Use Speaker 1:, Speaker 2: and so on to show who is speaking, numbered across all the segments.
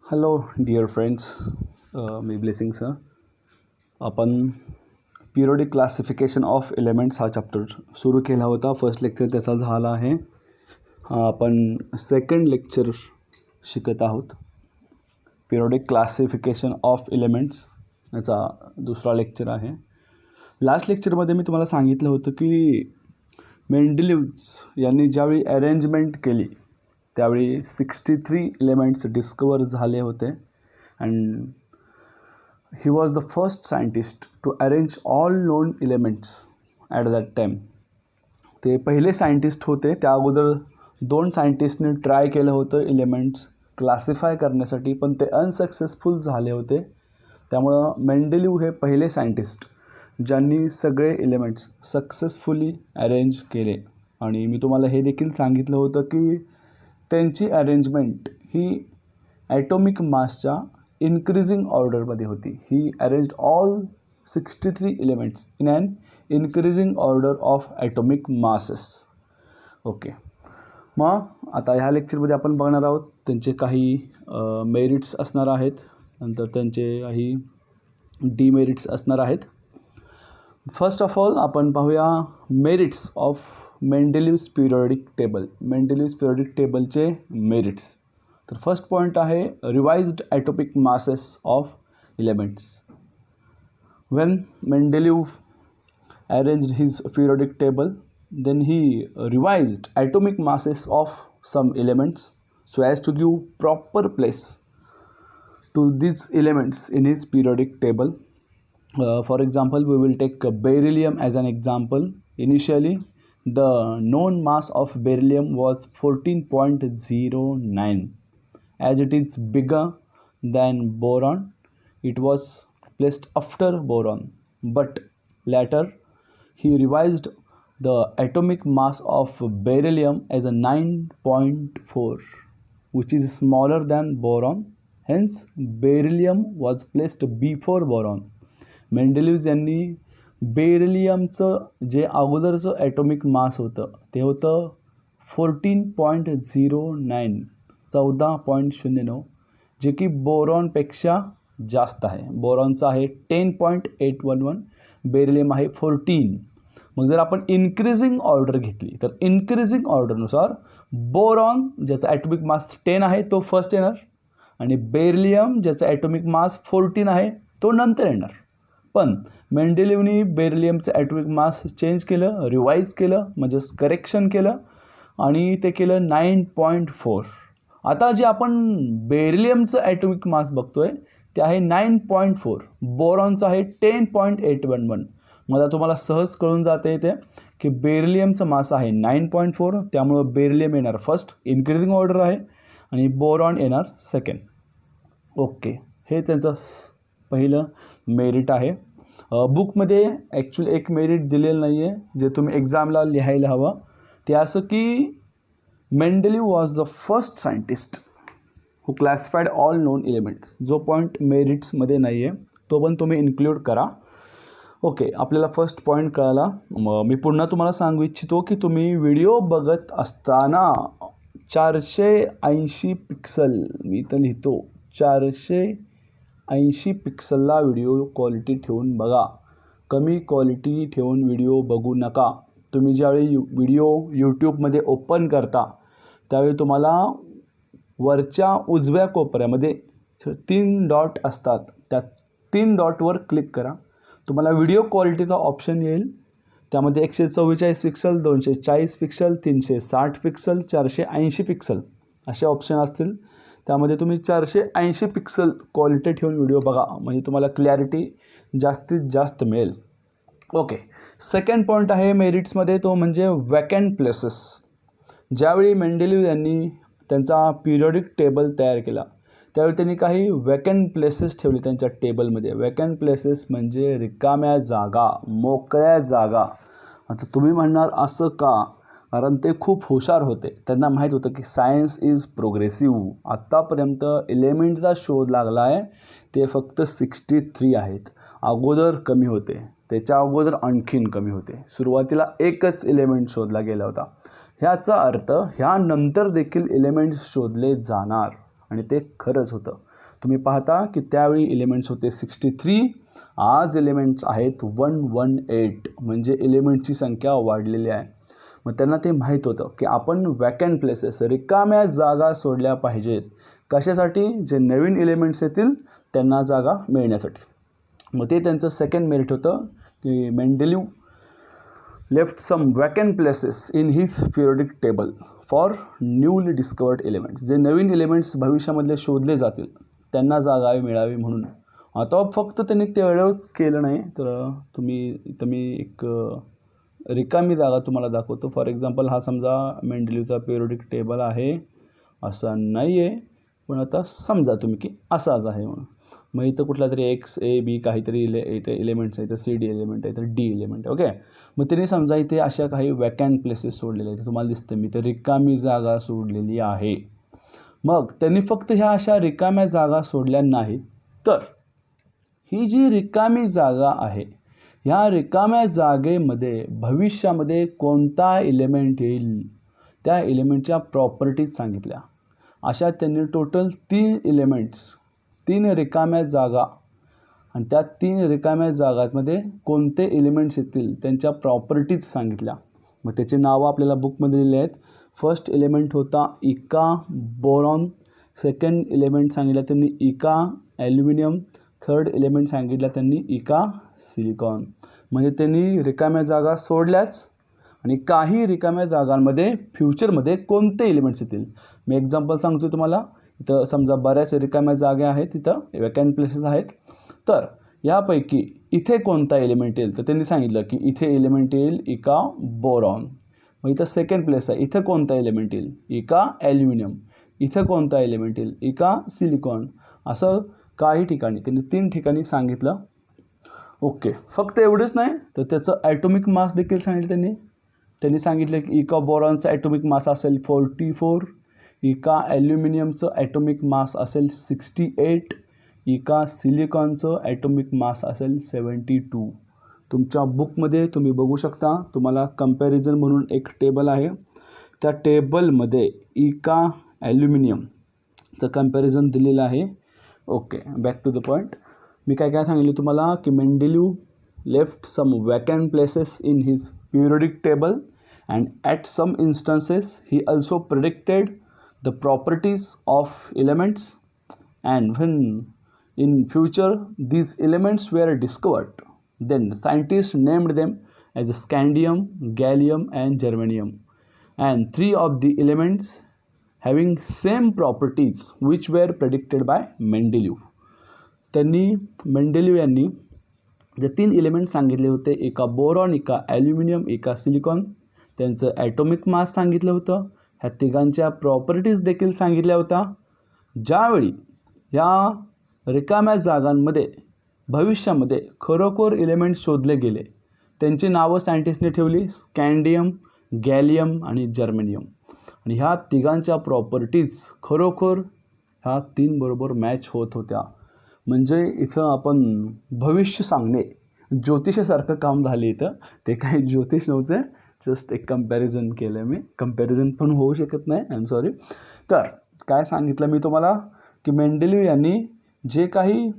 Speaker 1: Hello dear friends, मी blessing sir. आपण periodic classification of elements हा chapter सुरू केला होता. फर्स्ट लेक्चर त्याचा झाला आहे. आपण सेकंड लेक्चर शिकत आहोत. पिरियोडिक क्लासिफिकेशन ऑफ एलिमेंट्स याचा दुसरा लेक्चर आहे. लास्ट लेक्चरमध्ये मी तुम्हाला सांगितलं होतं की मेंडेलिव्ज यांनी ज्यावेळी अरेंजमेंट केली त्यावेळी 63 एलिमेंट्स डिस्कवर झाले होते. And he was the first scientist to arrange all known elements at that time. ते पहिले सायंटिस्ट होते. त्या अगोदर 2 सायंटिस्टने ट्राय केलं होतं एलिमेंट्स क्लासिफाय करण्यासाठी, पण ते अनसक्सेसफुल झाले होते. त्यामुळं मेंडेलिव्ह हे पहिले सायंटिस्ट ज्यांनी सगळे एलिमेंट्स सक्सेसफुली अरेंज केले. आणि मी तुम्हाला हे देखील सांगितलं होतं की त्यांची अरेंजमेंट ही ॲटॉमिक मासच्या इन्क्रीजिंग ऑर्डरमध्ये होती. He arranged all 63 elements in an increasing order of atomic masses. Okay, मग आता ह्या लेक्चरमध्ये आपण बघणार आहोत त्यांचे काही मेरिट्स असणार आहेत, नंतर त्यांचे काही डिमेरिट्स असणार आहेत. फर्स्ट ऑफ ऑल आपण पाहूया merits of Mendeleev's periodic table. Mendeleev's periodic टेबलचे मेरिट्स. तर फर्स्ट पॉईंट आहे revised atomic masses of elements. When Mendeleev arranged his periodic table, then he revised atomic masses of some elements so as to give proper place to these elements in his periodic table. For example, we will take beryllium as an example. Initially, the known mass of beryllium was 14.09. As it is bigger than boron, it was placed after boron. But later, he revised the atomic mass of beryllium as a 9.4, which is smaller than boron. Hence, beryllium was placed before boron. मेंडेलिव्ह यांनी बेरिलियमचं जे अगोदरचं atomic mass होतं ते होतं 14.09, 14.09, जे की बोरॉनपेक्षा जास्त आहे. बोरॉनचं आहे 10.811, बेरिलियम आहे 14. मग जर आपण इन्क्रीजिंग ऑर्डर घेतली तर इन्क्रीजिंग ऑर्डरनुसार बोरॉन ज्याचा ॲटॉमिक मास 10 आहे तो फर्स्ट येणार, आणि बेरिलियम ज्याचा ॲटॉमिक मास 14 आहे तो नंतर येणार. पण मेंडेलिव्हनी बेरिलियमचं ॲटॉमिक मास चेंज केलं, रिवाईज केलं, म्हणजेच करेक्शन केलं, आणि ते केलं 9.4. आता जे आपण बेरिलियमचं ॲटॉमिक मास बघतोय ते आहे 9.4, बोरॉनचं आहे 10.811. मला तुम्हाला सहज कळून जाते इथे की बेरिलियमचं मास आहे 9.4, त्यामुळं बेरिलियम येणार फर्स्ट, इन्क्रीजिंग ऑर्डर आहे, आणि बोरॉन येणार सेकंड. ओके, हे त्यांचं पहिलं मेरिट आहे. बुकमध्ये ॲक्च्युली एक मेरिट दिलेलं नाही आहे जे तुम्ही एक्झामला लिहायला हवं. ते असं की Mendeleev was the first scientist who classified all known elements. जो पॉईंट मेरिट्समध्ये नाही आहे तो पण तुम्ही इन्क्लूड करा. ओके, आपल्याला फर्स्ट पॉईंट कळाला. मी पुन्हा तुम्हाला सांगू इच्छितो की तुम्ही व्हिडिओ बघत असताना 480 पिक्सल, मी तर लिहितो 480 पिक्सलला व्हिडिओ क्वालिटी ठेवून बघा. कमी क्वालिटी ठेवून व्हिडिओ बघू नका. तुम्ही ज्यावेळी व्हिडिओ यूट्यूबमध्ये ओपन करता त्यावेळी तुम्हाला वरच्या उजव्या कोपऱ्यामध्ये 3 डॉट असतात, त्या 3 डॉटवर क्लिक करा. तुम्हाला व्हिडिओ क्वालिटीचा ऑप्शन येईल. त्यामध्ये 144 पिक्सल, 240 पिक्सल, 360 पिक्सल, 480 पिक्सल असे ऑप्शन असतील. त्यामध्ये तुम्ही 480 पिक्सल क्वालिटी ठेवून व्हिडिओ बघा, म्हणजे तुम्हाला क्लॅरिटी जास्तीत जास्त मिळेल. ओके, सेकंड पॉईंट आहे मेरिट्समध्ये, तो म्हणजे वॅकंट प्लेसेस. ज्यावेळी मेंडेलिव्ह यांनी त्यांचा पिरियोडिक टेबल तयार केला त्यावेळी त्यांनी काही वॅकंट प्लेसेस ठेवले त्यांच्या टेबलमध्ये. वॅकंट प्लेसेस म्हणजे रिकाम्या जागा, मोकळ्या जागा. आता तुम्ही म्हणणार असं का? कारण ते खूप हुशार होते. त्यांना माहीत होतं की सायन्स इज प्रोग्रेसिव्ह. आत्तापर्यंत एलिमेंटचा शोध लागला आहे ते फक्त 63 आहेत. अगोदर कमी होते, त्याच्या अगोदर आणखीन कमी होते. सुरुवातीला एकच एलिमेंट शोधला गेला होता. ह्याचा अर्थ ह्यानंतर देखील एलिमेंट्स शोधले जाणार, आणि ते खरंच होतं. तुम्ही पाहता की त्यावेळी एलिमेंट्स होते 63, आज एलिमेंट्स आहेत 118, म्हणजे एलिमेंट्सची संख्या वाढलेली आहे. मग त्यांना ते माहीत होतं की आपण वॅकंट प्लेसेस, रिकाम्या जागा सोडल्या पाहिजेत. कशासाठी? जे नवीन एलिमेंट्स येतील त्यांना जागा मिळण्यासाठी. मग ते त्यांचं सेकंड मेरिट होतं की Mendeleev left some vacant places in his periodic table for newly discovered elements. जे नवीन एलिमेंट्स भविष्यामधले शोधले जातील त्यांना जागा मिळावी म्हणून. आता फक्त त्यांनी तेवढंच केलं नाही, तर इथं मी एक रिकामी जागा तुम्हाला दाखवतो. फॉर एक्झाम्पल हा समजा मेंडेलिवचा पिरियडिक टेबल आहे, असा नाही आहे, पण आता समजा तुम्ही की असाच आहे म्हणून. मग इथं कुठला तरी एक्स ए बी काहीतरी इथे एलिमेंट्स आहे, इथं सी डी एलिमेंट आहे, तर डी एलिमेंट आहे. ओके, मग त्यांनी समजा इथे अशा काही वॅकंट प्लेसेस सोडलेले आहेत. तुम्हाला दिसतं मी इथे रिकामी जागा सोडलेली आहे. मग त्यांनी फक्त ह्या अशा रिकाम्या जागा सोडल्या नाहीत, तर ही जी रिकामी जागा आहे ह्या रिकाम्या जागेमध्ये भविष्यामध्ये कोणता एलिमेंट येईल त्या एलिमेंटच्या प्रॉपर्टीज सांगितल्या. अशा त्यांनी टोटल 3 एलिमेंट्स, 3 रिकाम्या जागा, आणि त्या 3 रिकाम्या जागांमध्ये कोणते एलिमेंट्स येतील त्यांच्या प्रॉपर्टीज सांगितल्या. मग त्याची नावं आपल्याला बुकमध्ये दिलेली आहेत. फर्स्ट एलिमेंट होता इका बोरॉन, सेकंड एलिमेंट सांगितलं त्यांनी इका ॲल्युमिनियम, थर्ड एलिमेंट सांगितलं त्यांनी इका सिलिकॉन. म्हणजे त्यांनी रिकाम्या जागा सोडल्याच, आणि काही रिकाम्या जागांमध्ये फ्युचरमध्ये कोणते एलिमेंट्स येतील. मी एक्झाम्पल सांगतो तुम्हाला. इथं समजा बऱ्याच रिकाम्या जागा आहेत, तिथं वॅकंट प्लेसेस आहेत, तर यापैकी इथे कोणता एलिमेंट येईल तर त्यांनी सांगितलं की इथे एलिमेंट येईल इका बोरॉन. मग इथं सेकंड प्लेस आहे, इथं कोणता एलिमेंट येईल इका ॲल्युमिनियम, इथं कोणता एलिमेंट येईल इका सिलिकॉन. असं काही ठिकाणी त्यांनी 3 ठिकाणी सांगितलं. ओके, फक्त एवढंच नाही तर त्याचं ॲटॉमिक मास देखील सांगितलं त्यांनी सांगितलं की इका बोरॉनचं ॲटॉमिक मास असेल 44, इका ॲल्युमिनियमचं ॲटॉमिक मास असेल 68, इका सिलिकॉनचं ॲटॉमिक मास असेल 72. तुमच्या बुकमध्ये तुम्ही बघू शकता, तुम्हाला कंपॅरिझन म्हणून एक टेबल आहे, त्या टेबलमध्ये इका ॲल्युमिनियमचं कंपॅरिझन दिलेलं आहे. Okay, back to the point. मी काय सांगितलं तुम्हाला की Mendeleev left some vacant places in his periodic table, and at some instances he also predicted the properties of elements, and when in future these elements were discovered, then scientists named them as scandium, gallium and germanium, and 3 of the elements having same properties which were predicted by Mendeleev. त्यांनी Mendeleev यांनी जे 3 element सांगितले होते, एका boron, एका aluminium, एका silicon, त्यांचं atomic mass सांगितलं होतं, ह्या तिघांच्या प्रॉपर्टीज देखील सांगितल्या होत्या. ज्यावेळी या रिकाम्या जागांमध्ये भविष्यामध्ये खरोखर एलिमेंट शोधले गेले, त्यांची नावं सायंटिस्टने ठेवली स्कॅन्डियम, गॅलियम आणि जर्मेनियम. आणि ह्या तिघांच्या प्रॉपर्टीज खरोखर ह्या 3 बरोबर मॅच होत होत्या. म्हणजे इथं आपण भविष्य सांगणे, ज्योतिषासारखं काम झाले. इथं ते काही ज्योतिष नव्हते, जस्ट एक कंपॅरिझन केलं मी. कंपॅरिझन पण होऊ शकत नाही, आय एम सॉरी. तर काय सांगितलं मी तुम्हाला की मेंडेलिव यांनी जे काही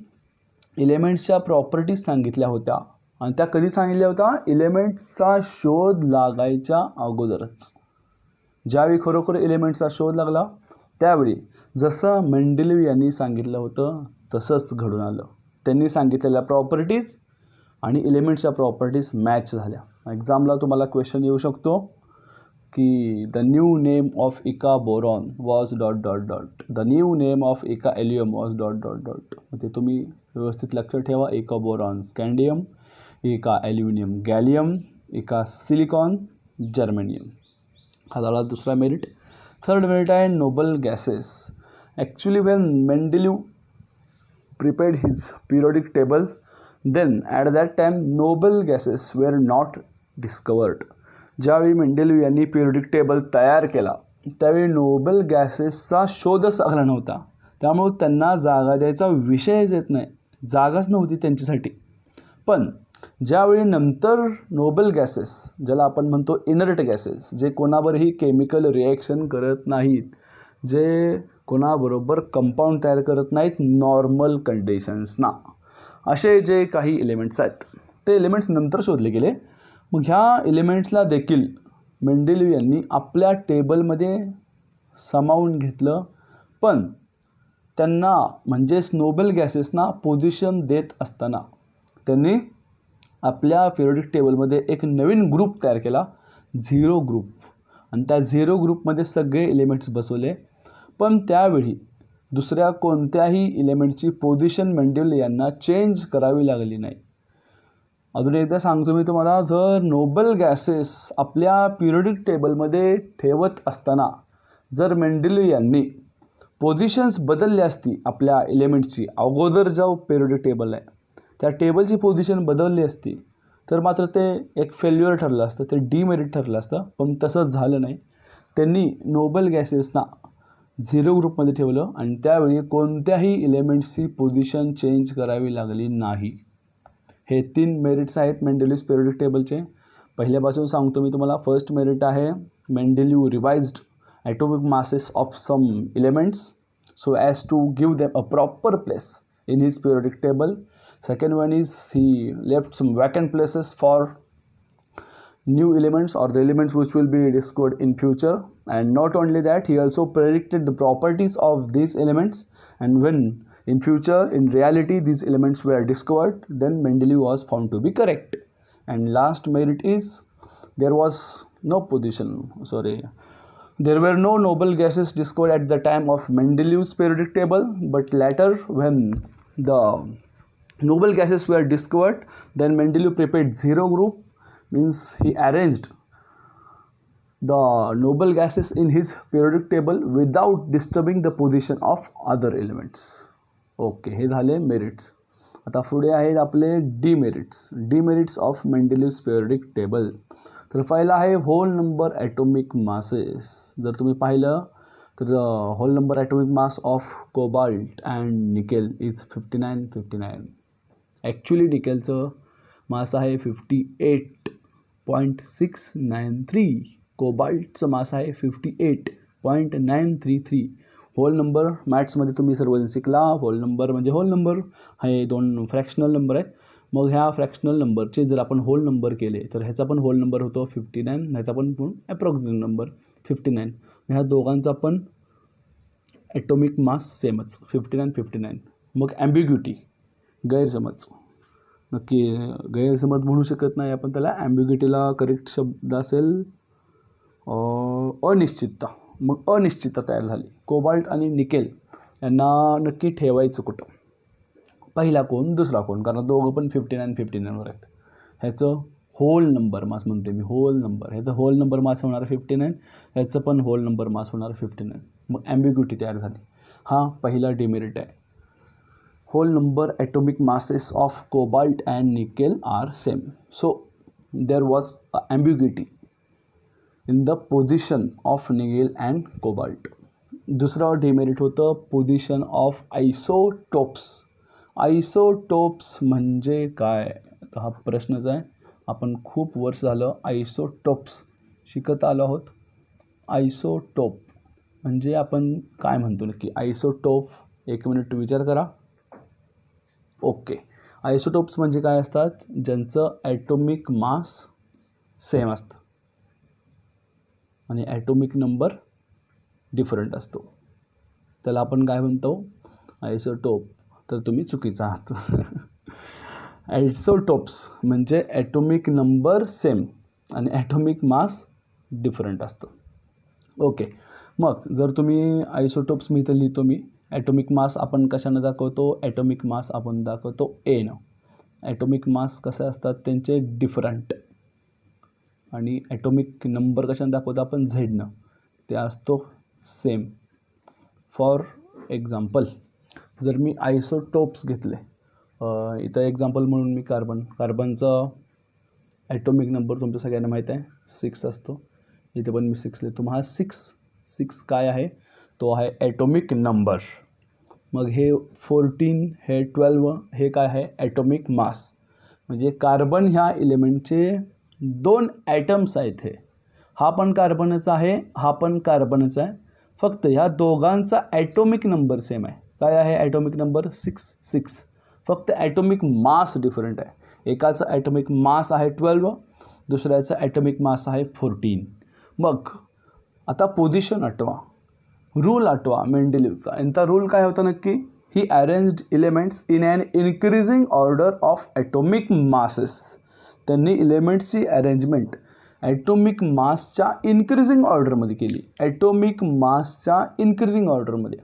Speaker 1: एलिमेंट्सच्या प्रॉपर्टीज सांगितल्या होत्या, आणि त्या कधी सांगितल्या होत्या, एलिमेंट्सचा शोध लागायच्या अगोदरच. ज्यावेळी खरोखर एलिमेंट्सचा शोध लागला त्यावेळी जसं मेंडेलिव यांनी सांगितलं होतं तसंच घडून आलं. त्यांनी सांगितलेल्या प्रॉपर्टीज आणि एलिमेंट्सच्या प्रॉपर्टीज मॅच झाल्या. एक्झामला तुम्हाला क्वेश्चन येऊ शकतो की the new name of eka boron was dot dot dot, the new name of eka aluminium was dot dot dot. ते तुम्ही व्यवस्थित लक्षात ठेवा. Eka boron scandium, eka aluminium gallium, eka silicon germanium. हा झाला दुसरा मेरिट. थर्ड मेरिट आहे noble gases. Actually when Mendeleev prepared his periodic table, then at that time noble gases were not discovered. ज्यावेळी मेंडेलिव यांनी periodic table तयार केला त्यावेळी Nobel गॅसेसचा शोधच लागला नव्हता. त्यामुळे त्यांना जागा द्यायचा विषयच येत नाही, जागाच नव्हती त्यांच्यासाठी. पण ज्यावेळी नंतर नोबल गॅसेस, ज्याला आपण म्हणतो इनर्ट गॅसेस, जे कोणावरही केमिकल रिॲक्शन करत नाहीत, जे कोणाबरोबर कंपाऊंड तयार करत नाहीत नॉर्मल कंडिशन्सना. असे जे काही एलिमेंट्स आहेत ते एलिमेंट्स नंतर शोधले गेले. मग ह्या एलिमेंट्सला देखील मेंडेलीव यांनी आपल्या टेबलमध्ये सामावून घेतलं, पण त्यांना म्हणजेच नोबल गॅसेसना पोझिशन देत असताना त्यांनी आपल्या पिरियडिक टेबलमध्ये एक नवीन ग्रुप तयार केला, 0 ग्रुप. आणि त्या 0 ग्रुपमध्ये सगळे एलिमेंट्स बसवले. पण त्यावेळी दुसऱ्या कोणत्याही एलिमेंटची पोझिशन मेंडेलीव यांना चेंज करावी लागली नाही. अजून एकदा सांगतो मी तुम्हाला, जर नोबल गॅसेस आपल्या पिरियडिक टेबलमध्ये ठेवत असताना जर मेंडेलीव यांनी पोझिशन्स बदलली असती आपल्या एलिमेंट्सची, अगोदर जो पिरियडिक टेबल आहे त्या टेबलची पोझिशन बदलली असती तर मात्र ते एक फेल्युअर ठरलं असतं, ते डीमेरिट ठरलं असतं. पण तसंच झालं नाही. त्यांनी नोबल गॅसेसना 0 ग्रुपमध्ये ठेवलं आणि त्यावेळी कोणत्याही एलिमेंट्सची पोझिशन चेंज करावी लागली नाही. हे 3 मेरिट्स आहेत मेंडेलीव्स पिरियडिक टेबलचे. पहिल्यापासून सांगतो मी तुम्हाला. फर्स्ट मेरिट आहे Mendeleev revised atomic masses of some elements so as to give them a proper place in his periodic table. Second one is he left some vacant places for new elements or the elements which will be discovered in future. And not only that, he also predicted the properties of these elements, and when in future in reality these elements were discovered, then Mendeleev was found to be correct. And last merit is there was no position, there were no noble gases discovered at the time of Mendeleev's periodic table, but later when the noble gases were discovered, then Mendeleev prepared 0 group, means he arranged the noble gases in his periodic table without disturbing the position of other elements. Okay, हे झाले merits. आता पुढे आहेत आपले demerits of मेंडेलीव्स periodic table. तर पहिला आहे whole number atomic masses. जर तुम्ही पाहिलं तर whole number atomic mass of cobalt and nickel is 59. Actually निकेलचं मास आहे 58.693. कोबाल्टचं मास आहे 58.933. होल नंबर मॅथ्समध्ये तुम्ही सर्वजण शिकला. होल नंबर म्हणजे होल नंबर हे 2 फ्रॅक्शनल नंबर आहेत. मग ह्या फ्रॅक्शनल नंबरचे जर आपण होल नंबर केले तर ह्याचा पण होल नंबर होतो 59, ह्याचा पण ॲप्रॉक्सिमेट नंबर 59. ह्या दोघांचा पण ॲटोमिक मास सेमच 59. मग ॲम्बिग्युटी, गैरसमज, नक्की गैरसमज म्हणू शकत नाही आपण त्याला. ॲम्बिग्युटीला करेक्ट शब्द असेल अनिश्चितता. मग अनिश्चितता तयार झाली. कोबाल्ट आणि निकेल यांना नक्की ठेवायचं कुठं, पहिला कोण दुसरा कोण, कारण दोघं पण 59 आहेत. ह्याचं होल नंबर मास म्हणते मी, होल नंबर, ह्याचं होल नंबर मास होणार 59, ह्याचं पण होल नंबर मास होणार 59. मग ॲम्बिग्युटी तयार झाली. हा पहिला डिमेरिट आहे. Whole number atomic masses of cobalt and nickel are same, so there was ambiguity in the position of nickel and cobalt. दुसरा डिमेरिट होतं पोझिशन ऑफ आयसोटोप्स. आयसोटोप्स म्हणजे काय, तर हा प्रश्नच आहे. आपण खूप वर्ष झालं आयसोटोप्स शिकत आलो आहोत. आयसोटोप म्हणजे आपण काय म्हणतो नक्की आयसोटोप, 1 मिनिट विचार करा. ओके, आयसोटोप्स म्हणजे काय असतात, ज्यांचं ॲटोमिक मास सेम असतं आणि ॲटोमिक नंबर डिफरंट असतो, त्याला आपण काय म्हणतो आयसोटोप. तर तुम्ही चुकीचा आहात. आयसोटोप्स म्हणजे ॲटोमिक नंबर सेम आणि ॲटोमिक मास डिफरंट असतं. ओके, मग जर तुम्ही आयसोटोप्स मी इथं लिहितो मी. ॲटोमिक मास आपण कशानं दाखवतो, ॲटोमिक मास आपण दाखवतो एनं. ॲटोमिक मास कसे असतात त्यांचे डिफरंट, आणि ॲटोमिक नंबर कशानं दाखवतो आपण झेडनं, ते असतो सेम. फॉर एक्झाम्पल जर मी आयसोटोप्स घेतले, इथं एक्झाम्पल म्हणून मी कार्बनचा ॲटोमिक नंबर तुमच्या सगळ्यांना माहीत आहे 6 असतो. इथे पण मी 6 लिहितो. हा 6 काय आहे, तो आहे ॲटोमिक नंबर. मग हे 14, हे 12, हे काय आहे ॲटोमिक मास. म्हणजे कार्बन ह्या एलिमेंटचे 2 ॲटम्स आहेत. हा पण कार्बनच आहे, हा पण कार्बनच आहे. फक्त ह्या दोघांचा ॲटोमिक नंबर सेम आहे. काय आहे ॲटोमिक नंबर? 6. फक्त ॲटोमिक मास डिफरंट आहे. एकाचं ॲटोमिक मास आहे 12, दुसऱ्याचं ॲटोमिक मास आहे 14. मग आता पोझिशन आठवा, रूल आठवा मेंडेलिव्हचा. यांचा रूल काय होता नक्की? He arranged elements in an increasing order of atomic masses. त्यांनी एलिमेंट्सची अरेंजमेंट ॲटोमिक मासच्या इन्क्रीजिंग ऑर्डरमध्ये केली. ॲटोमिक मासच्या इन्क्रीजिंग ऑर्डरमध्ये.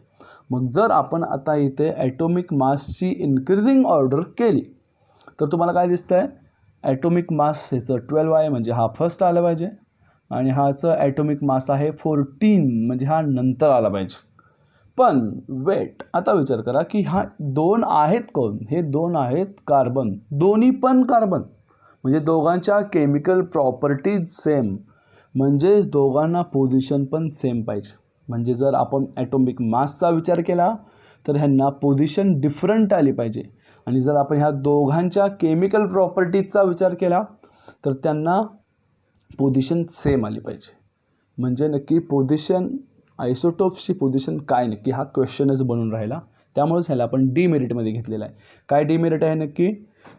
Speaker 1: मग जर आपण आता इथे ॲटोमिक मासची इन्क्रीजिंग ऑर्डर केली तर तुम्हाला काय दिसतं आहे? ॲटोमिक मास ह्याचं 12 आहे म्हणजे हा फर्स्ट आला पाहिजे, आणि हाचं ॲटोमिक मास आहे 14 म्हणजे हा नंतर आला पाहिजे. पण वेट, आता विचार करा की हा 2 आहेत कोण? हे 2 आहेत कार्बन. दोन्ही पण कार्बन म्हणजे दोघांच्या केमिकल प्रॉपर्टीज सेम, म्हणजेच दोघांना पोझिशन पण सेम पाहिजे. म्हणजे जर आपण ॲटोमिक मासचा विचार केला तर ह्यांना पोझिशन डिफरंट आली पाहिजे, आणि जर आपण ह्या दोघांच्या केमिकल प्रॉपर्टीजचा विचार केला तर त्यांना पोझिशन सेम आली पाहिजे. म्हणजे नक्की पोझिशन, आयसोटोप्सची पोझिशन काय नक्की, हा क्वेश्चनच बनून राहिला. त्यामुळेच ह्याला आपण डीमेरिटमध्ये घेतलेला आहे. काय डीमेरिट आहे नक्की?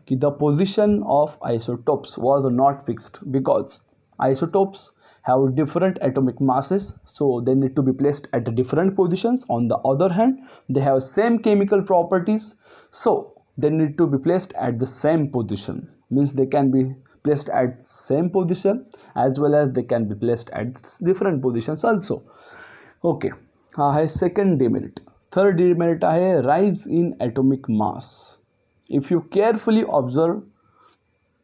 Speaker 1: की the position of isotopes was not fixed because isotopes have different atomic masses, so they need to be placed at different positions. On the other hand, they have same chemical properties, so they need to be placed at the same position. Means they can be placed at same position as well as they can be placed at different positions also. Okay, हा आहे second demerit. Third demerit आहे rise in atomic mass. If you carefully observe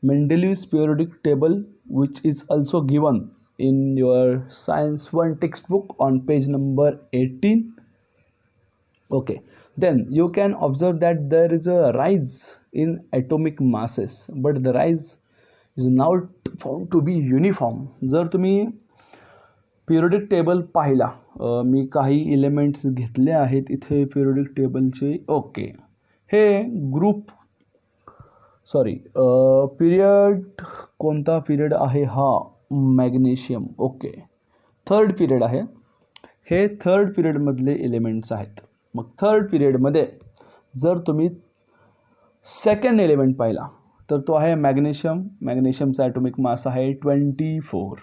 Speaker 1: Mendeleev's periodic table, which is also given in your science 1 textbook on page number 18. Okay, then you can observe that there is a rise in atomic masses, but the rise is not found to be uniform. जर तुम्ही periodic table पाहिला, मी काही elements घेतले आहेत इथे periodic टेबलचे. Okay, हे group period कोणता period आहे? हा मॅग्नेशियम. ओके, थर्ड पिरियड आहे. हे थर्ड पिरियडमधले एलिमेंट्स आहेत. मग थर्ड पिरियडमध्ये जर तुम्ही सेकंड एलिमेंट पाहिला तर तो आहे मॅग्नेशियम. मॅग्नेशियमचा ॲटोमिक मास आहे 24.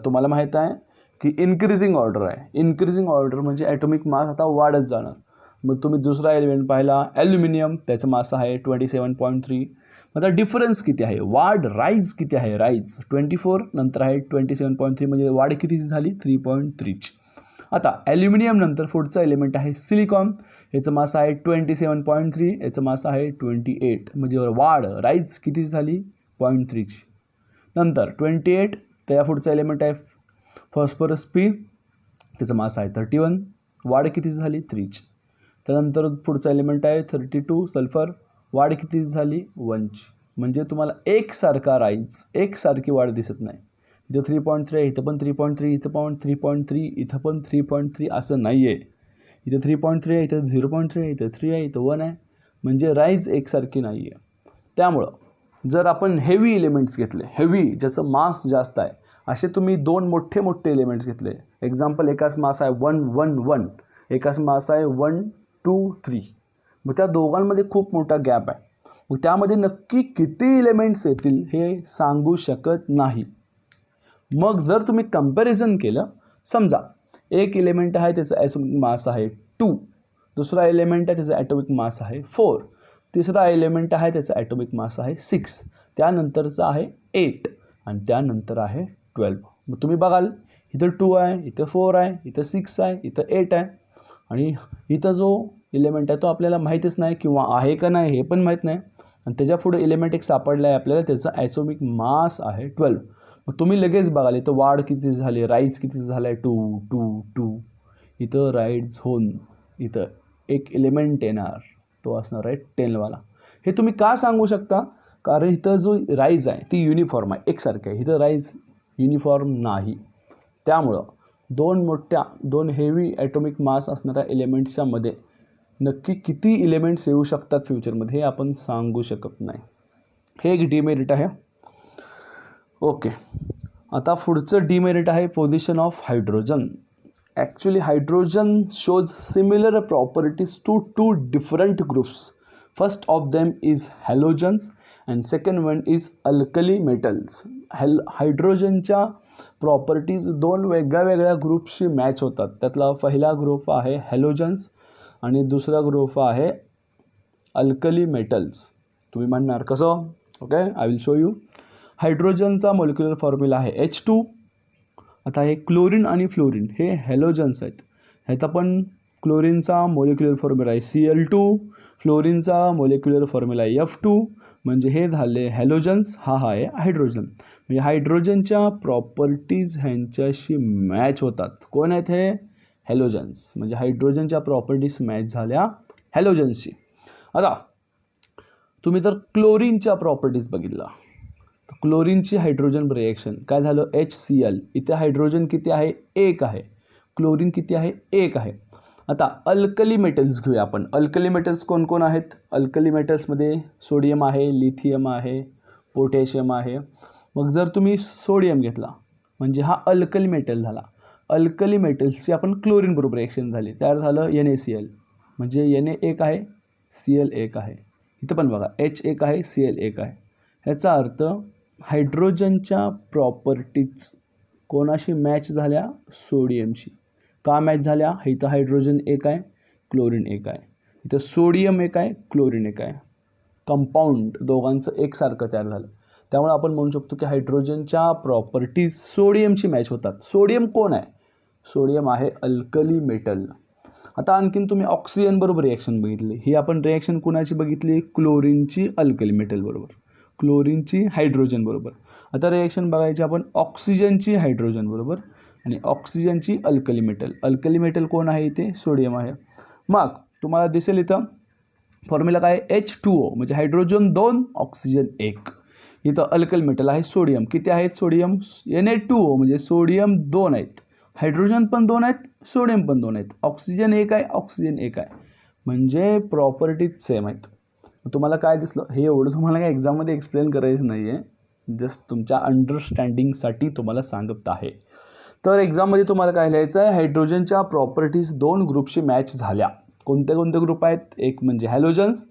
Speaker 1: तुम्हाला माहीत आहे की इन्क्रीजिंग ऑर्डर आहे. इन्क्रीजिंग ऑर्डर म्हणजे ॲटोमिक मास आता वाढत जाणार. मग तुम्ही दुसरा एलिमेंट पाहिला ॲल्युमिनियम, त्याचं मास आहे 27.3. आता डिफरन्स किती आहे? वाढ, राईज किती आहे? राईज 24 नंतर आहे 27.3 म्हणजे वाढ किती झाली? 3.3. आता ॲल्युमिनियम नंतर पुढचा एलिमेंट आहे सिलिकॉन. याचं मास आहे 27.3, याचं मास आहे 28 म्हणजे वाढ, राईज किती झाली? 0.3. नंतर 28 त्या पुढचा एलिमेंट आहे फॉस्फरस पी, त्याचं मास आहे 31, वाढ किती झाली? 3. त्यानंतर पुढचा एलिमेंट आहे 32 सल्फर, वाढ किती झाली? 1. म्हणजे तुम्हाला एकसारखा राईज, एकसारखी वाढ दिसत नाही. इथं 3.3 आहे, इथं पण 3.3, इथं पण 3.3, इथं पण 3.3 असं नाही आहे. इथं 3.3 आहे, इथं 0.3 आहे, इथं 3 आहे, इथं 1 आहे. म्हणजे राईज एकसारखी नाही आहे. त्यामुळं जर आपण हेवी एलिमेंट्स घेतले, हेवी ज्याचं मास जास्त आहे, असे तुम्ही 2 मोठे मोठे एलिमेंट्स घेतले. एक्झाम्पल, एकाच मास आहे 1, 1, 1, एकाच मास आहे 1, 2, 3. मग त्या दोघांमध्ये खूप मोठा गॅप आहे. मग त्यामध्ये नक्की किती एलिमेंट्स येतील हे सांगू शकत नाही. मग जर तुम्ही कंपॅरिझन केलं, समजा एक एलिमेंट आहे त्याचं ॲटोमिक मास आहे 2, दुसरा एलिमेंट आहे त्याचा ॲटोमिक मास आहे 4, तिसरा एलिमेंट आहे त्याचा ॲटोमिक मास आहे 6, त्यानंतरचा आहे 8 आणि त्यानंतर आहे 12. मग तुम्ही बघाल इथं 2 आहे, इथं 4 आहे, इथं 6 आहे, इथं 8 आहे, आणि इथं जो एलिमेंट आहे तो आपल्याला माहीतच नाही किंवा आहे का नाही हे पण माहीत नाही. आणि त्याच्या पुढे एलिमेंट एक सापडला आहे आपल्याला, त्याचा ॲटोमिक मास आहे 12. मग तुम्ही लगेच बघाल इथं वाढ किती झाली, राईज किती झाला आहे? 2, 2, 2. इथं राईज होऊन इथं एक एलिमेंट येणार, तो असणार आहे 10 वाला. हे तुम्ही का सांगू शकता? कारण इथं जो राईज आहे ती युनिफॉर्म आहे, एकसारखी आहे. इथं राईज युनिफॉर्म नाही. त्यामुळं 2 हेवी ॲटोमिक मास असणाऱ्या एलिमेंट्सच्या मध्ये नक्की किती एलिमेंट्स येऊ शकतात फ्युचरमध्ये हे आपण सांगू शकत नाही. हे एक डिमेरिट आहे. ओके, आता पुढचं डिमेरिट आहे position of hydrogen. actually hydrogen shows similar properties to two different groups. First of them is halogens and second one is alkali metals. हायड्रोजनच्या प्रॉपर्टीज दोन वेगळ्या ग्रुपशी मॅच होतात. त्यातला पहिला ग्रुप आहे हॅलोजन्स आणि दुसरा ग्रुप आहे अल्कली मेटल्स. तुम्ही म्हणणार कसं? Okay, I will show you. हायड्रोजनचा मॉलिक्युलर फॉर्म्युला आहे H2. आता हे क्लोरीन आणि फ्लोरीन हे हॅलोजन्स आहेत. ह्याचा पण क्लोरीनचा मॉलिक्युलर फॉर्म्युला आहे Cl2, फ्लोरीनचा मॉलिक्युलर फॉर्म्युला आहे F2. म्हणजे हे झाले हॅलोजन्स, हा आहे हायड्रोजन. म्हणजे हायड्रोजनच्या प्रॉपर्टीज ह्यांच्याशी मॅच होतात. कोण आहेत हे? हॅलोजन्स. म्हणजे हायड्रोजनच्या प्रॉपर्टीज मॅच झाल्या हॅलोजन्सशी. आता तुम्ही जर क्लोरीनच्या प्रॉपर्टीज बघितला, क्लोरीनची हायड्रोजन रिएक्शन काय झालं? HCl. इथे हायड्रोजन किती आहे? 1 आहे. क्लोरीन किती आहे? 1 आहे. आता अल्कली मेटल्स घेऊया आपण. अल्कली मेटल्स कोण कोण आहेत? अल्कली मेटल्समध्ये सोडियम आहे, लिथियम आहे, पोटॅशियम आहे. मग जर तुम्ही सोडियम घेतला म्हणजे हा अल्कली मेटल झाला. अल्कली मेटल्सची आपण क्लोरीन बरोबर रिएक्शन झाली, तयार झालं NaCl. म्हणजे Na 1 आहे, Cl 1 आहे. इथं पण बघा H 1 आहे, Cl 1 आहे. ह्याचा अर्थ हायड्रोजनच्या प्रॉपर्टीज कोणाशी मॅच झाल्या? सोडियमशी. का मॅच झाल्या? इथं हायड्रोजन 1 आहे, क्लोरीन 1 आहे. इथं सोडियम 1 आहे, क्लोरीन 1 आहे. कंपाऊंड दोघांचं एकसारखं तयार झालं. त्यामुळे आपण म्हणू शकतो की हायड्रोजनच्या प्रॉपर्टीज सोडियमशी मॅच होतात. सोडियम कोण आहे? सोडियम आहे अल्कली मेटल. आता आणखीन तुम्ही ऑक्सिजन बरोबर रिॲक्शन बघितली. ही आपण रिॲक्शन कुणाची बघितली? क्लोरीनची अल्कली मेटल बरोबर, क्लोरीनची हायड्रोजन बरोबर. आता रिॲक्शन बघायची आपण ऑक्सिजनची हायड्रोजन बरोबर आणि ऑक्सिजनची अल्कली मेटल. अल्कली मेटल कोण आहे? इथे सोडियम आहे. मग तुम्हाला दिसेल इथं फॉर्म्युला काय? H2O म्हणजे हायड्रोजन 2, ऑक्सिजन 1. इथं अल्कली मेटल आहे सोडियम. किती आहेत सोडियम? Na2O म्हणजे सोडियम 2 आहेत, हायड्रोजन पण 2 आहेत, सोडियम पण 2 आहेत. ऑक्सिजन 1 आहे, ऑक्सिजन 1 आहे. म्हणजे प्रॉपर्टीज सेम आहेत. तुम्हाला काय दिसलं? हे एवढं तुम्हाला काय एक्झाममध्ये एक्सप्लेन करायचं नाही आहे, जस्ट तुमच्या अंडरस्टँडिंगसाठी तुम्हाला सांगत आहे. तर एक्झाममध्ये तुम्हाला काय लिहायचं आहे? हायड्रोजनच्या प्रॉपर्टीज 2 ग्रुपशी मॅच झाल्या. कोणते कोणते ग्रुप आहेत? एक म्हणजे हॅलोजन्स,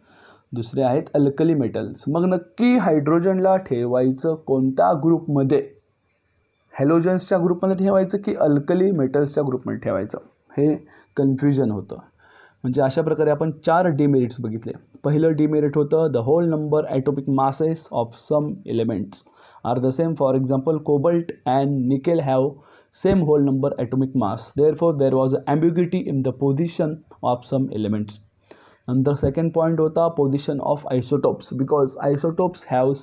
Speaker 1: दुसरे आहेत अल्कली मेटल्स. मग नक्की हायड्रोजनला ठेवायचं कोणत्या ग्रुपमध्ये? हॅलोजन्सच्या ग्रुपमध्ये ठेवायचं की अल्कली मेटल्सच्या ग्रुपमध्ये ठेवायचं? हे कन्फ्युजन होतं. म्हणजे अशा प्रकारे आपण 4 डिमेरिट्स बघितले. पहिलं डिमेरिट होतं the whole number atomic masses of some elements are the same. For example cobalt and nickel have same whole number atomic mass, therefore there was ambiguity in the position of some elements. And the second point hota position of isotopes, because isotopes have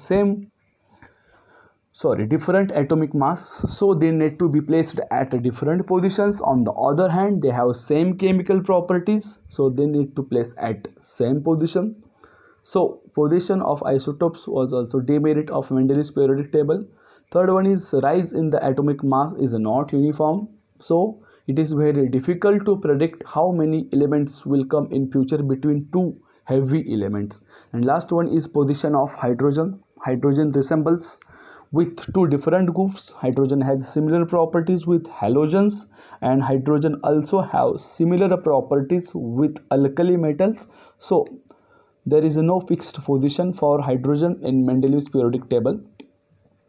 Speaker 1: different atomic mass, so they need to be placed at different positions. On the other hand, they have same chemical properties, so they need to place at same position. So position of isotopes was also demerit of Mendeleev's periodic table. Third one is rise in the atomic mass is not uniform, so it is very difficult to predict how many elements will come in future between two heavy elements. And last one is position of hydrogen. Hydrogen resembles with two different groups. Hydrogen has similar properties with halogens, and hydrogen also have similar properties with alkali metals. So there is no fixed position for hydrogen in Mendeleev's periodic table.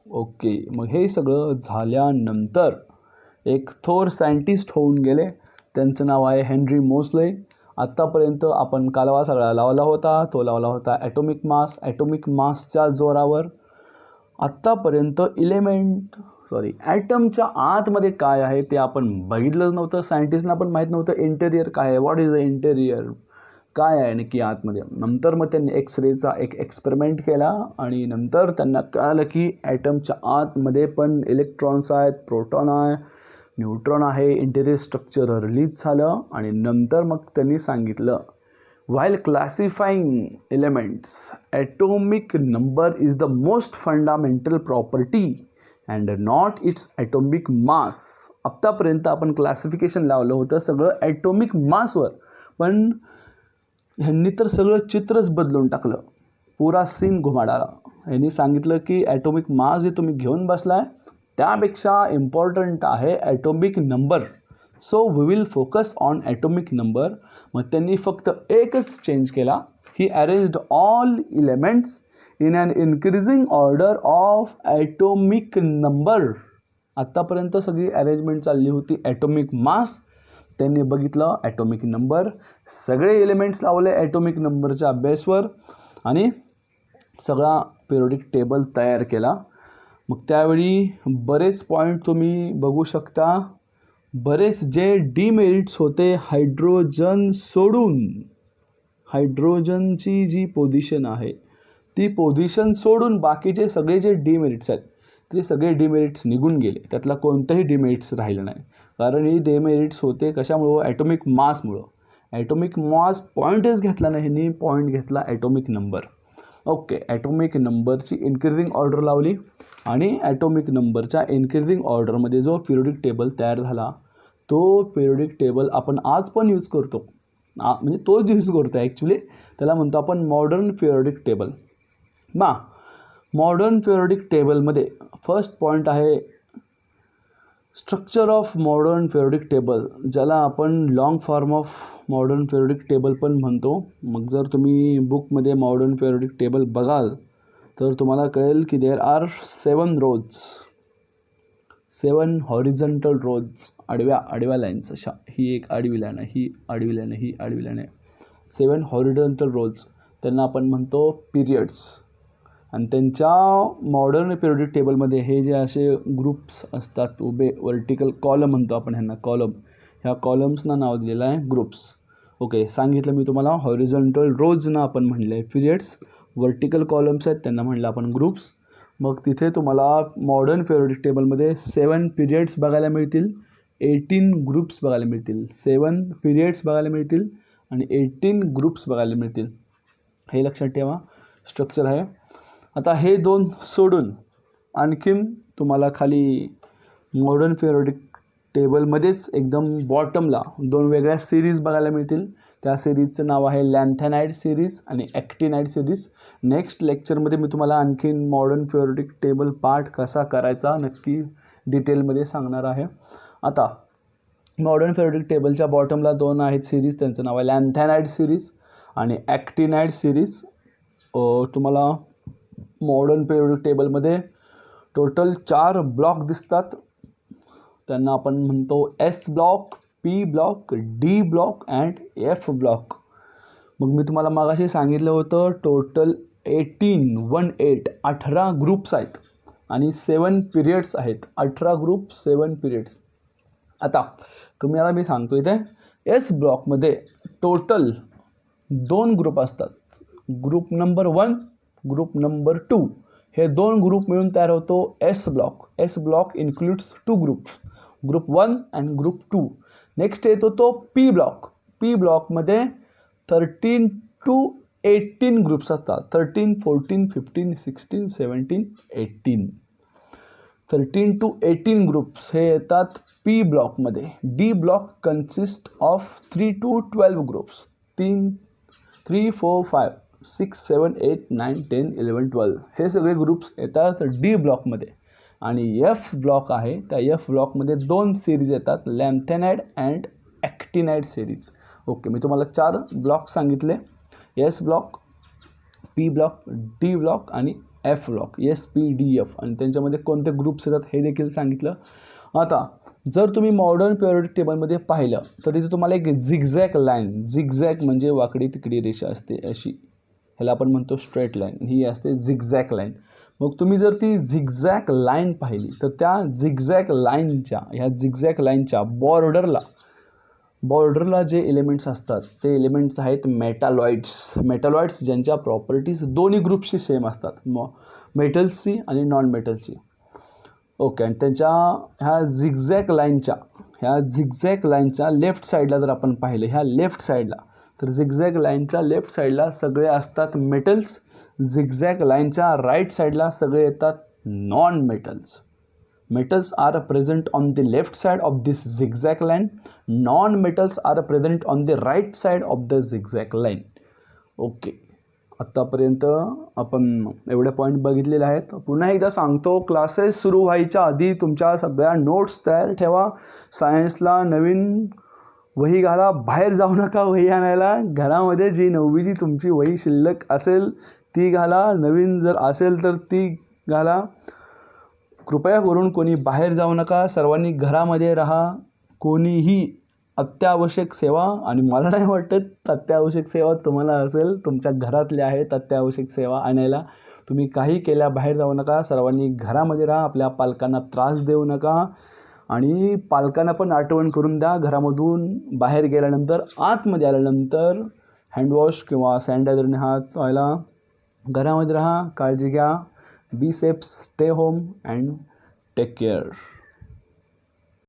Speaker 1: Okay, मग हे सगळं झाल्यानंतर एक थोर scientist होऊन गेले. त्यांचं नाव आहे हेनरी मोसले. आत्तापर्यंत आपण कालवा सगळा लावला होता, तो लावला होता ॲटॉमिक मास. ॲटॉमिक मासच्या जोरावर आत्तापर्यंत ॲटमच्या आतमध्ये काय आहे ते आपण बघितलंच नव्हतं. सायंटिस्टना पण माहीत नव्हतं इंटेरियर काय आहे, व्हॉट इज द इंटेरियर, काय आहे नक्की आतमध्ये. नंतर मग त्यांनी एक्सरेचा एक एक्सपेरिमेंट केला आणि नंतर त्यांना कळालं की ॲटमच्या आतमध्ये पण इलेक्ट्रॉन्स आहेत, प्रोटॉन आहे, न्यूट्रॉन आहे. इंटेरियर स्ट्रक्चर रिलीज झालं आणि नंतर मग त्यांनी सांगितलं while classifying elements atomic number is the most fundamental property and not it's atomic mass. आत्तापर्यंत आपण क्लासिफिकेशन लावलं होतं सगळं ॲटॉमिक मासवर, पण ह्यांनी तर सगळं चित्रच बदलून टाकलं, पुरा सीन घुमाडाला. ह्यांनी सांगितलं की ॲटॉमिक मास जे तुम्ही घेऊन बसलाय त्यापेक्षा इम्पॉर्टंट आहे atomic number. So we will focus on atomic number. मग त्यांनी फक्त एकच चेंज केला. He arranged all elements in an increasing order of atomic number. आत्तापर्यंत सगळी अरेंजमेंट चालली होती ॲटॉमिक मास. त्यांनी बघितलं ॲटॉमिक नंबर, सगळे एलिमेंट्स लावले ॲटॉमिक नंबरच्या बेसवर आणि सगळा पिरियोडिक टेबल तयार केला. मग त्यावेळी बरेच पॉईंट तुम्ही बघू शकता. बरेच जे डीमेरिट्स होते हायड्रोजन सोडून, हायड्रोजनची जी पोझिशन आहे ती पोझिशन सोडून बाकीचे सगळे जे डीमेरिट्स आहेत ते सगळे डीमेरिट्स निघून गेले. त्यातला कोणतंही डीमेरिट्स राहिलं नाही. कारण ही डीमेरिट्स होते कशामुळं? ॲटॉमिक मासमुळं. ॲटॉमिक मास पॉईंटच घेतला नाही, नी पॉईंट घेतला ॲटॉमिक नंबर. ओके, ॲटॉमिक नंबरची इन्क्रीजिंग ऑर्डर लावली आणि ॲटॉमिक नंबरच्या इन्क्रीजिंग ऑर्डरमध्ये जो पिरियोडिक टेबल तयार झाला तो पिरियोडिक टेबल आपण आज पण यूज करतो. म्हणजे तोच यूज करतो ॲक्च्युली. त्याला म्हणतो आपण modern periodic table. Modern periodic टेबलमध्ये फर्स्ट पॉईंट आहे structure of modern periodic table, ज्याला आपण long form of modern periodic table पण म्हणतो. मग जर तुम्ही बुकमध्ये मॉडर्न पिरियोडिक टेबल बघाल तर तुम्हाला कळेल की देअर आर 7 रोज, 7 हॉरिझॉन्टल रोज, आडव्या लाईन्स अशा. ही एक आडवी लाईन आहे, ही आडवी लाईन आहे, ही आडवी लाईन आहे. 7 हॉरिझॉन्टल रोज, त्यांना आपण म्हणतो पिरियड्स. आणि त्यांच्या मॉडर्न पिरियोडिक टेबलमध्ये हे जे असे ग्रुप्स असतात उभे, वर्टिकल कॉलम म्हणतो आपण ह्यांना, कॉलम. ह्या कॉलम्सना नाव दिलेलं आहे ग्रुप्स. ओके, सांगितलं मी तुम्हाला. हॉरिझॉन्टल रोजना आपण म्हणलं आहे पिरियड्स, वर्टिकल कॉलम्स आहेत त्यांना म्हणलं आपण ग्रुप्स. मग तिथे तुम्हाला मॉडर्न पिरियोडिक टेबलमध्ये 7 पिरियड्स बघायला मिळतील, 18 ग्रुप्स बघायला मिळतील. 7 पिरियड्स बघायला मिळतील आणि 18 ग्रुप्स बघायला मिळतील. हे लक्षात ठेवा, स्ट्रक्चर आहे. आता हे 2 सोडून आणखीन तुम्हाला खाली मॉडर्न पिरियोडिक टेबलमध्येच एकदम बॉटमला 2 वेगळ्या सिरीज बघायला मिळतील. त्या सिरीजचं नाव आहे लॅन्थेनाइड सिरीज आणि ॲक्टिनाइड सिरीज. नेक्स्ट लेक्चरमध्ये मी तुम्हाला आणखीन मॉडर्न पिरियोडिक टेबल पार्ट कसा करायचा नक्की डिटेलमध्ये सांगणार आहे. आता मॉडर्न पिरियोडिक टेबलच्या बॉटमला 2 आहेत सिरीज, त्यांचं नाव आहे लॅन्थेनाइड सिरीज आणि ॲक्टिनाइड सिरीज. तुम्हाला मॉडर्न पिरियोडिक टेबलमध्ये टोटल 4 ब्लॉक दिसतात. त्यांना आपण म्हणतो S block, P block, D block and F block. मग मी तुम्हाला मागाशी सांगितलं होतं टोटल 18 ग्रुप्स आहेत आणि 7 पिरियड्स आहेत. 18 ग्रुप, 7 पिरियड्स. आता मी सांगतो इथे एस ब्लॉकमध्ये टोटल 2 ग्रुप असतात. Group number 1, group number 2. हे 2 ग्रुप मिळून तयार होतो S block. S block includes 2 groups, group 1 and group 2. Next येतो तो पी ब्लॉक. पी ब्लॉकमध्ये 13 to 18 ग्रुप्स असतात. 13, 14, 15, 16, 17, 18. 13 to 18 ग्रुप्स हे येतात पी ब्लॉकमध्ये. D block consist of 3 to 12 groups. 3, 4, 5, 6, 7, 8, 9, 10, 11, 12 हे सगळे ग्रुप्स येतात डी ब्लॉकमध्ये. आणि एफ ब्लॉक आहे, त्या एफ ब्लॉकमध्ये 2 सिरीज येतात, lanthanide and actinide series. Okay, मी तुम्हाला 4 ब्लॉक सांगितले, S block, P block, D block आणि F block, S P D F. आणि त्यांच्यामध्ये कोणते ग्रुप्स येतात हे देखील सांगितलं. आता जर तुम्ही मॉडर्न पिरियोडिक टेबलमध्ये पाहिलं तर तिथे तुम्हाला एक झिगझॅग लाईन, झिगझॅग म्हणजे वाकडी तिकडी रेषा असते अशी, ह्याला आपण म्हणतो स्ट्रेट लाईन, ही असते झिगझॅग लाईन. मग तुम्ही जर ती झिगझॅग लाईन पाहिली तर त्या झिगझॅग लाईनच्या बॉर्डरला जे एलिमेंट्स असतात ते एलिमेंट्स आहेत मेटॅलॉइड्स ज्यांच्या प्रॉपर्टीज दोन्ही ग्रुपशी सेम असतात, मेटल्सची आणि नॉन मेटल्सची. ओके, आणि त्यांच्या ह्या झिगझॅग लाईनच्या लेफ्ट साईडला जर आपण पाहिलं, ह्या लेफ्ट साईडला, तर झिगझॅग लाईनच्या लेफ्ट साईडला सगळे असतात मेटल्स. झिगझॅग लाईनच्या राईट साईडला सगळे येतात non metals. Metals are present on the left side of this zigzag line. Non-metals are present on the right side of the zigzag line. Okay, आत्तापर्यंत आपण एवढे पॉईंट बघितलेले आहेत. पुन्हा एकदा सांगतो, क्लासेस सुरू व्हायच्या आधी तुमच्या सगळ्या नोट्स तयार ठेवा. सायन्सला नवीन वही घाला, बाहेर जाऊ नका वही आणायला. घरामध्ये जी 9वीची तुमची वही शिल्लक असेल ती घाला, नवीन जर असेल तर ती घाला. कृपया करून कोणी बाहेर जाऊ नका, सर्वांनी घरामध्ये राहा. कोणीही अत्यावश्यक सेवा, आणि मला नाही वाटत अत्यावश्यक सेवा तुम्हाला असेल, तुमच्या घरातले आहेत अत्यावश्यक सेवा आणायला. तुम्ही काही केल्या बाहेर जाऊ नका, सर्वांनी घरामध्ये राहा. आपल्या पालकांना त्रास देऊ नका, आणि पालकांना पण आठवण करून द्या घरामधून बाहेर गेल्यानंतर, आतमध्ये आल्यानंतर हँडवॉश किंवा सॅनिटायझरने हात धुवायला. घरामध्ये राहा, काळजी घ्या. Be safe, stay home and take care.